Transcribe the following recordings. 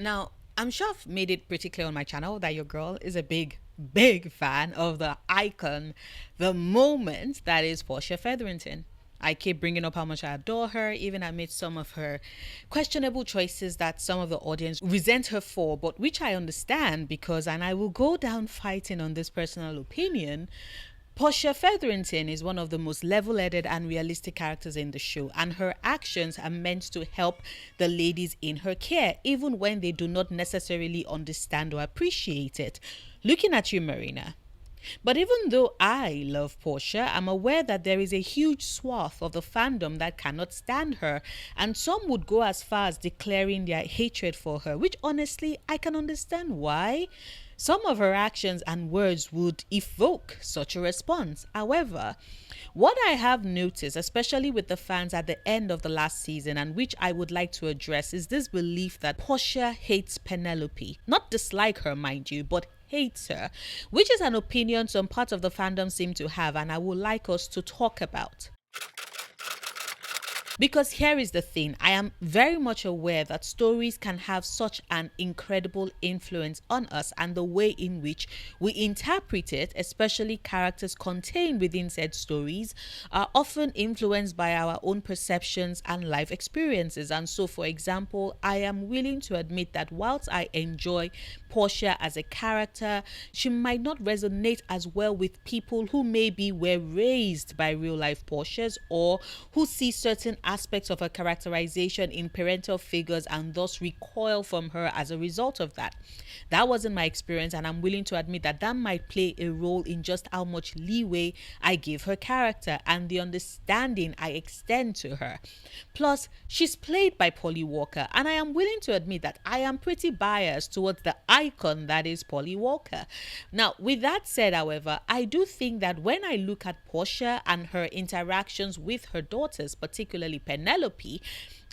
Now, I'm sure I've made it pretty clear on my channel that your girl is a big fan of the icon, the moment that is Portia Featherington. I keep bringing up how much I adore her, even amidst some of her questionable choices that some of the audience resent her for, but which I understand because, and I will go down fighting on this personal opinion, Portia Featherington is one of the most level headed and realistic characters in the show, and her actions are meant to help the ladies in her care, even when they do not necessarily understand or appreciate it. Looking at you, Marina. But even though I love Portia, I'm aware that there is a huge swath of the fandom that cannot stand her, and some would go as far as declaring their hatred for her, which honestly I can understand why. Some of her actions and words would evoke such a response. However, what I have noticed, especially with the fans at the end of the last season, and which I would like to address, is this belief that Portia hates Penelope. Not dislike her, mind you, but hates her, which is an opinion some parts of the fandom seem to have, and I would like us to talk about. Because here is the thing, I am very much aware that stories can have such an incredible influence on us, and the way in which we interpret it, especially characters contained within said stories, are often influenced by our own perceptions and life experiences. And so, for example, I am willing to admit that whilst I enjoy Portia as a character, she might not resonate as well with people who maybe were raised by real life Portias, or who see certain aspects of her characterization in parental figures and thus recoil from her as a result of that. That wasn't my experience, and I'm willing to admit that that might play a role in just how much leeway I give her character and the understanding I extend to her. Plus, she's played by Polly Walker, and I am willing to admit that I am pretty biased towards the icon that is Polly Walker. Now, with that said, however, I do think that when I look at Portia and her interactions with her daughters, particularly Penelope,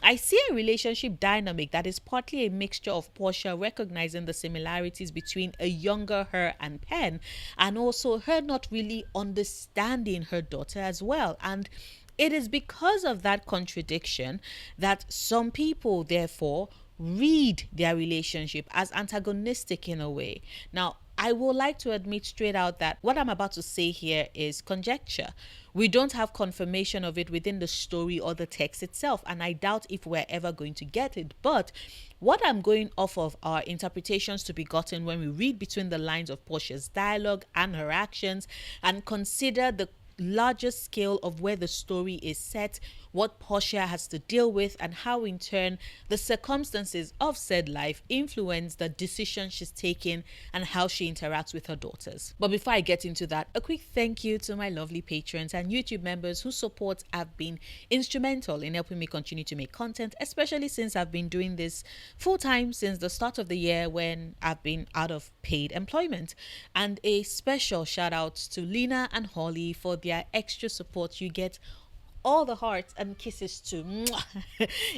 I see a relationship dynamic that is partly a mixture of Portia recognizing the similarities between a younger her and Pen, and also her not really understanding her daughter as well. And it is because of that contradiction that some people, therefore, read their relationship as antagonistic in a way. Now, I would like to admit straight out that what I'm about to say here is conjecture. We don't have confirmation of it within the story or the text itself, and I doubt if we're ever going to get it. But what I'm going off of are interpretations to be gotten when we read between the lines of Portia's dialogue and her actions and consider the larger scale of where the story is set, what Portia has to deal with, and how in turn the circumstances of said life influence the decision she's taking and how she interacts with her daughters. But before I get into that, a quick thank you to my lovely patrons and YouTube members whose support have been instrumental in helping me continue to make content, especially since I've been doing this full time since the start of the year when I've been out of paid employment. And a special shout out to Lena and Holly for their extra support. You get all the hearts and kisses too.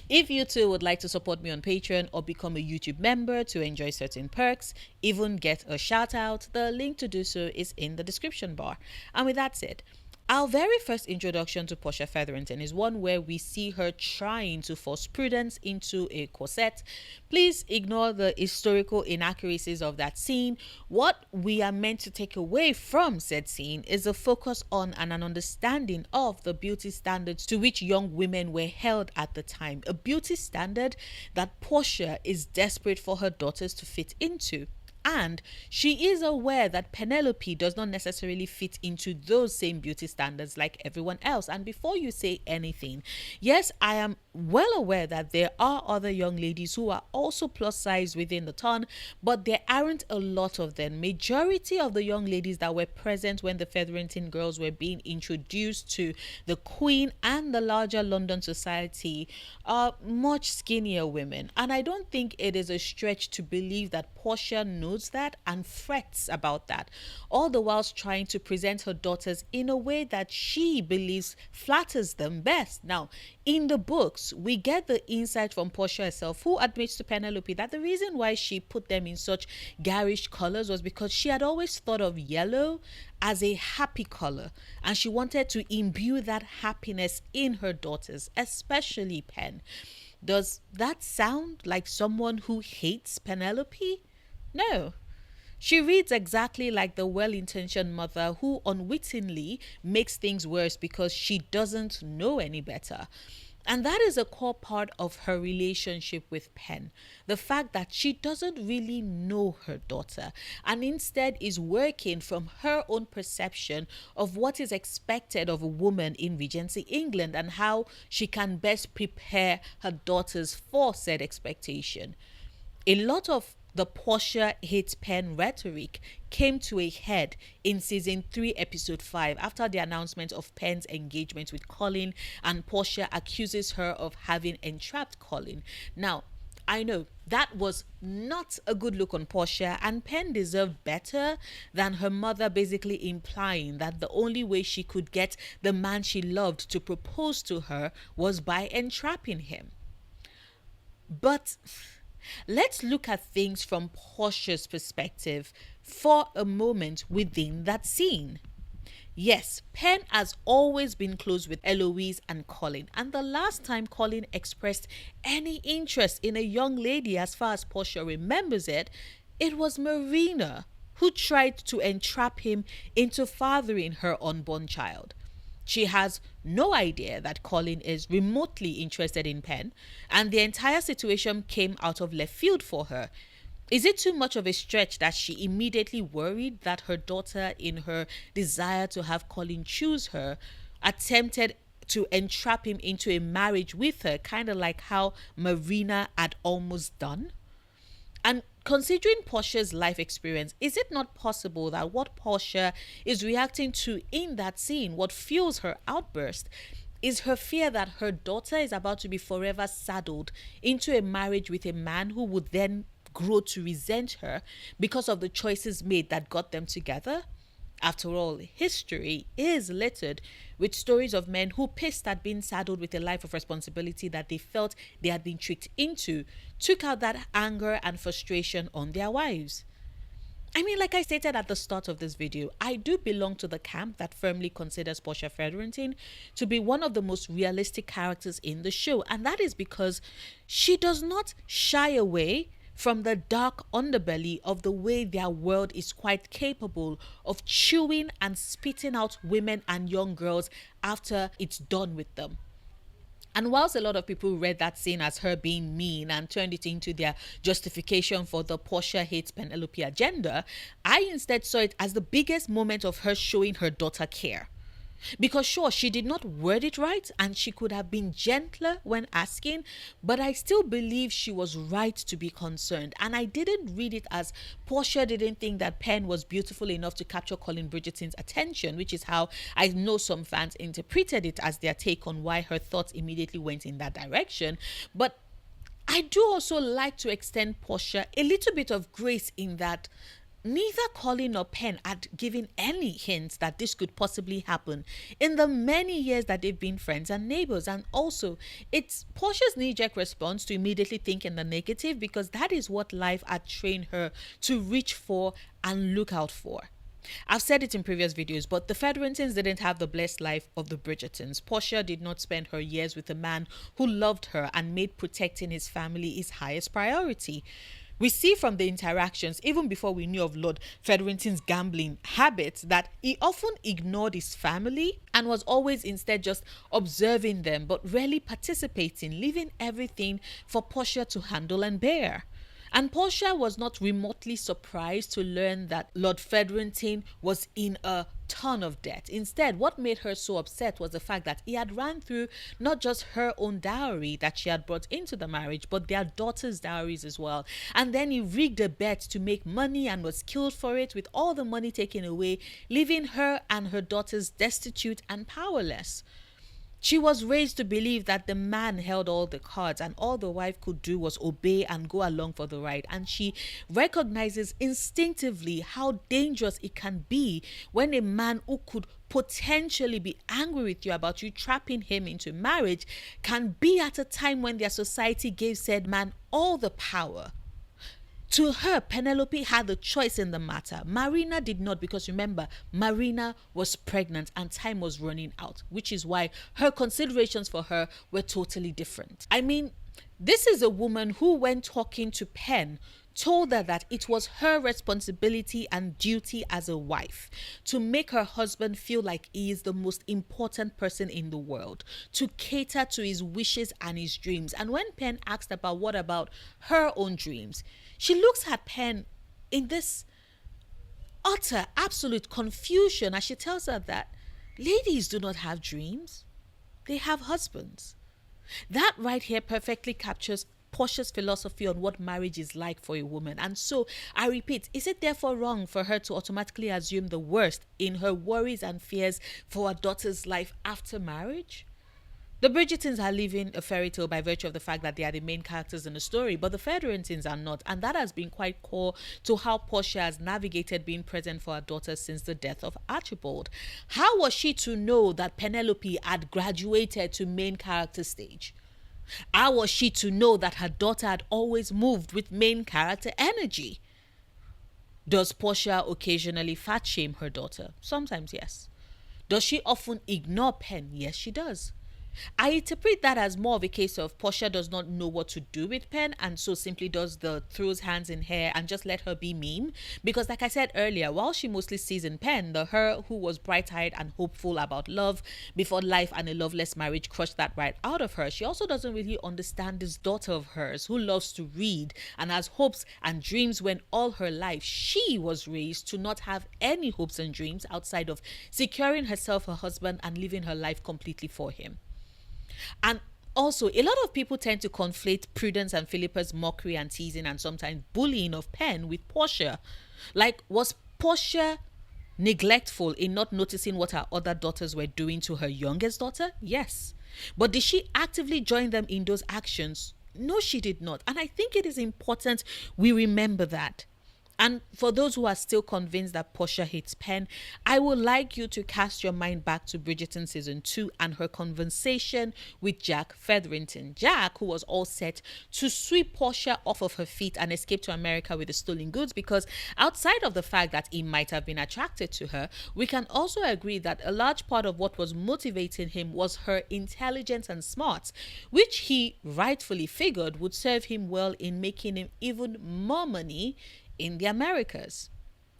If you too would like to support me on Patreon or become a YouTube member to enjoy certain perks, even get a shout out, the link to do so is in the description bar. And with that said, our very first introduction to Portia Featherington is one where we see her trying to force Prudence into a corset. Please ignore the historical inaccuracies of that scene. What we are meant to take away from said scene is a focus on and an understanding of the beauty standards to which young women were held at the time. A beauty standard that Portia is desperate for her daughters to fit into. And she is aware that Penelope does not necessarily fit into those same beauty standards like everyone else. And before you say anything, yes, I am well aware that there are other young ladies who are also plus size within the ton, but there aren't a lot of them. Majority of the young ladies that were present when the Featherington girls were being introduced to the Queen and the larger London society are much skinnier women. And I don't think it is a stretch to believe that Portia knows that and frets about that, all the whilst trying to present her daughters in a way that she believes flatters them best. Now, in the books, we get the insight from Portia herself, who admits to Penelope that the reason why she put them in such garish colors was because she had always thought of yellow as a happy color, and she wanted to imbue that happiness in her daughters, especially Pen. Does that sound like someone who hates Penelope? No. She reads exactly like the well intentioned mother who unwittingly makes things worse because she doesn't know any better. And that is a core part of her relationship with Pen. The fact that she doesn't really know her daughter and instead is working from her own perception of what is expected of a woman in Regency England and how she can best prepare her daughters for said expectation. A lot of the Portia hates Pen rhetoric came to a head in season 3, episode 5, after the announcement of Pen's engagement with Colin, and Portia accuses her of having entrapped Colin. Now, I know that was not a good look on Portia, and Pen deserved better than her mother basically implying that the only way she could get the man she loved to propose to her was by entrapping him. But let's look at things from Portia's perspective for a moment within that scene. Yes, Pen has always been close with Eloise and Colin, and the last time Colin expressed any interest in a young lady, as far as Portia remembers it, it was Marina, who tried to entrap him into fathering her unborn child. She has no idea that Colin is remotely interested in Pen, and the entire situation came out of left field for her. Is it too much of a stretch that she immediately worried that her daughter, in her desire to have Colin choose her, attempted to entrap him into a marriage with her, kind of like how Marina had almost done? And considering Portia's life experience, is it not possible that what Portia is reacting to in that scene, what fuels her outburst, is her fear that her daughter is about to be forever saddled into a marriage with a man who would then grow to resent her because of the choices made that got them together? After all, history is littered with stories of men who, pissed at being saddled with a life of responsibility that they felt they had been tricked into, took out that anger and frustration on their wives. I mean, like I stated at the start of this video, I do belong to the camp that firmly considers Portia Featherington to be one of the most realistic characters in the show, and that is because she does not shy away from the dark underbelly of the way their world is quite capable of chewing and spitting out women and young girls after it's done with them. And whilst a lot of people read that scene as her being mean and turned it into their justification for the Portia hates Penelope agenda, I instead saw it as the biggest moment of her showing her daughter care. Because sure, she did not word it right and she could have been gentler when asking, but I still believe she was right to be concerned. And I didn't read it as Portia didn't think that Pen was beautiful enough to capture Colin Bridgerton's attention, which is how I know some fans interpreted it as their take on why her thoughts immediately went in that direction. But I do also like to extend Portia a little bit of grace in that neither Colin nor Pen had given any hints that this could possibly happen in the many years that they've been friends and neighbors. And also, it's Portia's knee-jerk response to immediately think in the negative because that is what life had trained her to reach for and look out for. I've said it in previous videos, but the Featheringtons didn't have the blessed life of the Bridgertons. Portia did not spend her years with a man who loved her and made protecting his family his highest priority. We see from the interactions, even before we knew of Lord Featherington's gambling habits, that he often ignored his family and was always instead just observing them, but rarely participating, leaving everything for Portia to handle and bear. And Portia was not remotely surprised to learn that Lord Featherington was in a ton of debt. Instead, what made her so upset was the fact that he had ran through not just her own dowry that she had brought into the marriage, but their daughters' dowries as well. And then he rigged a bet to make money and was killed for it, with all the money taken away, leaving her and her daughters destitute and powerless. She was raised to believe that the man held all the cards and all the wife could do was obey and go along for the ride. And she recognizes instinctively how dangerous it can be when a man who could potentially be angry with you about you trapping him into marriage can be at a time when their society gave said man all the power. To her, Penelope had the choice in the matter. Marina did not, because remember, Marina was pregnant and time was running out, which is why her considerations for her were totally different. I mean, This is a woman who, when talking to Penn, told her that it was her responsibility and duty as a wife to make her husband feel like he is the most important person in the world, to cater to his wishes and his dreams. And when Penn asked about what about her own dreams, she looks at Penn in this utter, absolute confusion as she tells her that ladies do not have dreams, they have husbands. That right here perfectly captures Portia's philosophy on what marriage is like for a woman. And so, I repeat, is it therefore wrong for her to automatically assume the worst in her worries and fears for her daughter's life after marriage? The Bridgertons are living a fairy tale by virtue of the fact that they are the main characters in the story, but the Featheringtons are not, and that has been quite core to how Portia has navigated being present for her daughter since the death of Archibald. How was she to know that Penelope had graduated to main character stage? How was she to know that her daughter had always moved with main character energy? Does Portia occasionally fat shame her daughter? Sometimes, yes. Does she often ignore Penn? Yes, she does. I interpret that as more of a case of Portia does not know what to do with Penn and so simply does the throws hands in hair and just let her be meme. Because like I said earlier, while she mostly sees in Penn the her who was bright-eyed and hopeful about love before life and a loveless marriage crushed that right out of her, she also doesn't really understand this daughter of hers who loves to read and has hopes and dreams when all her life she was raised to not have any hopes and dreams outside of securing herself a husband and living her life completely for him. And also, a lot of people tend to conflate Prudence and Philippa's mockery and teasing and sometimes bullying of Penn with Portia. Like, was Portia neglectful in not noticing what her other daughters were doing to her youngest daughter? Yes. But did she actively join them in those actions? No, she did not. And I think it is important we remember that. And for those who are still convinced that Portia hates Penn, I would like you to cast your mind back to Bridgerton season 2 and her conversation with Jack Featherington. Jack, who was all set to sweep Portia off of her feet and escape to America with the stolen goods, because outside of the fact that he might have been attracted to her, we can also agree that a large part of what was motivating him was her intelligence and smarts, which he rightfully figured would serve him well in making him even more money in the Americas.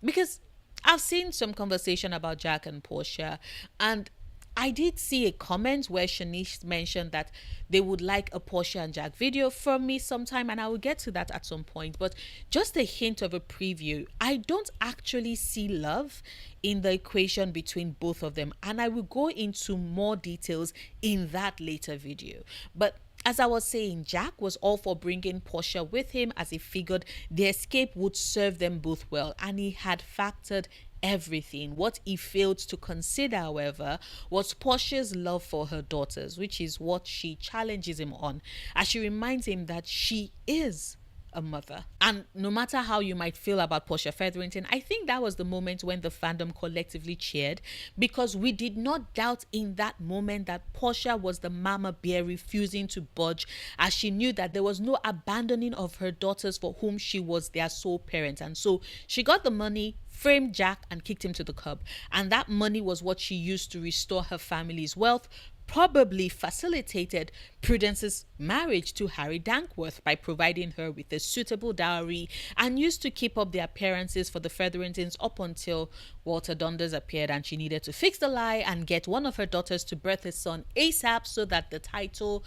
Because I've seen some conversation about Jack and Portia, and I did see a comment where Shanice mentioned that they would like a Portia and Jack video from me sometime, and I will get to that at some point. But just a hint of a preview, I don't actually see love in the equation between both of them, and I will go into more details in that later video. But as I was saying, Jack was all for bringing Portia with him as he figured the escape would serve them both well, and he had factored everything. What he failed to consider, however, was Portia's love for her daughters, which is what she challenges him on, as she reminds him that she is a mother. And no matter how you might feel about Portia Featherington, I think that was the moment when the fandom collectively cheered, because we did not doubt in that moment that Portia was the mama bear refusing to budge, as she knew that there was no abandoning of her daughters for whom she was their sole parent. And so she got the money, framed Jack, and kicked him to the curb. And that money was what she used to restore her family's wealth, probably facilitated Prudence's marriage to Harry Dankworth by providing her with a suitable dowry, and used to keep up the appearances for the Featheringtons up until Walter Dundas appeared and she needed to fix the lie and get one of her daughters to birth a son ASAP so that the title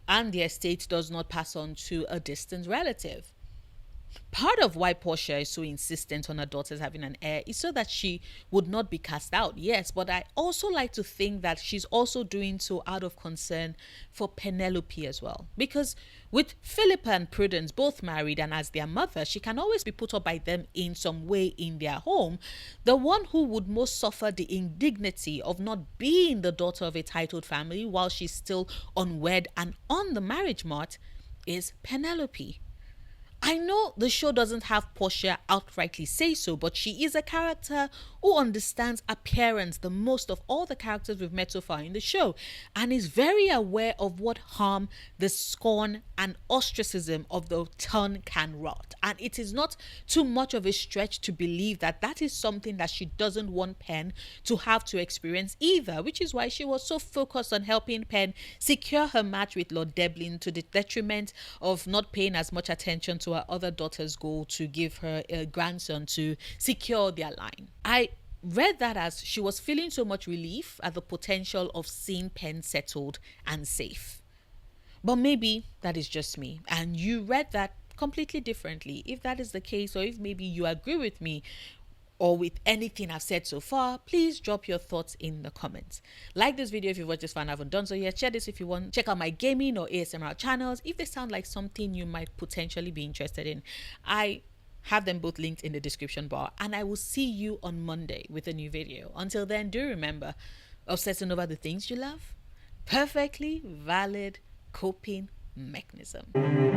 and the estate does not pass on to a distant relative. Part of why Portia is so insistent on her daughters having an heir is so that she would not be cast out, yes, but I also like to think that she's also doing so out of concern for Penelope as well. Because with Philippa and Prudence both married and as their mother, she can always be put up by them in some way in their home. The one who would most suffer the indignity of not being the daughter of a titled family while she's still unwed and on the marriage mart is Penelope. I know the show doesn't have Portia outrightly say so, but she is a character who understands appearance the most of all the characters we've met so far in the show, and is very aware of what harm the scorn and ostracism of the turn can wrought. And it is not too much of a stretch to believe that that is something that she doesn't want Pen to have to experience either, which is why she was so focused on helping Pen secure her match with Lord Deblin, to the detriment of not paying as much attention to her other daughter's goal to give her a grandson to secure their line. I read that as she was feeling so much relief at the potential of seeing Pen settled and safe. But maybe that is just me, and you read that completely differently. If that is the case, or if maybe you agree with me or with anything I've said so far, please drop your thoughts in the comments. Like this video if you've watched this fan and haven't done so yet. Share this if you want. Check out my gaming or ASMR channels if they sound like something you might potentially be interested in. I have them both linked in the description bar, and I will see you on Monday with a new video. Until then, do remember, obsessing over the things you love, perfectly valid coping mechanism.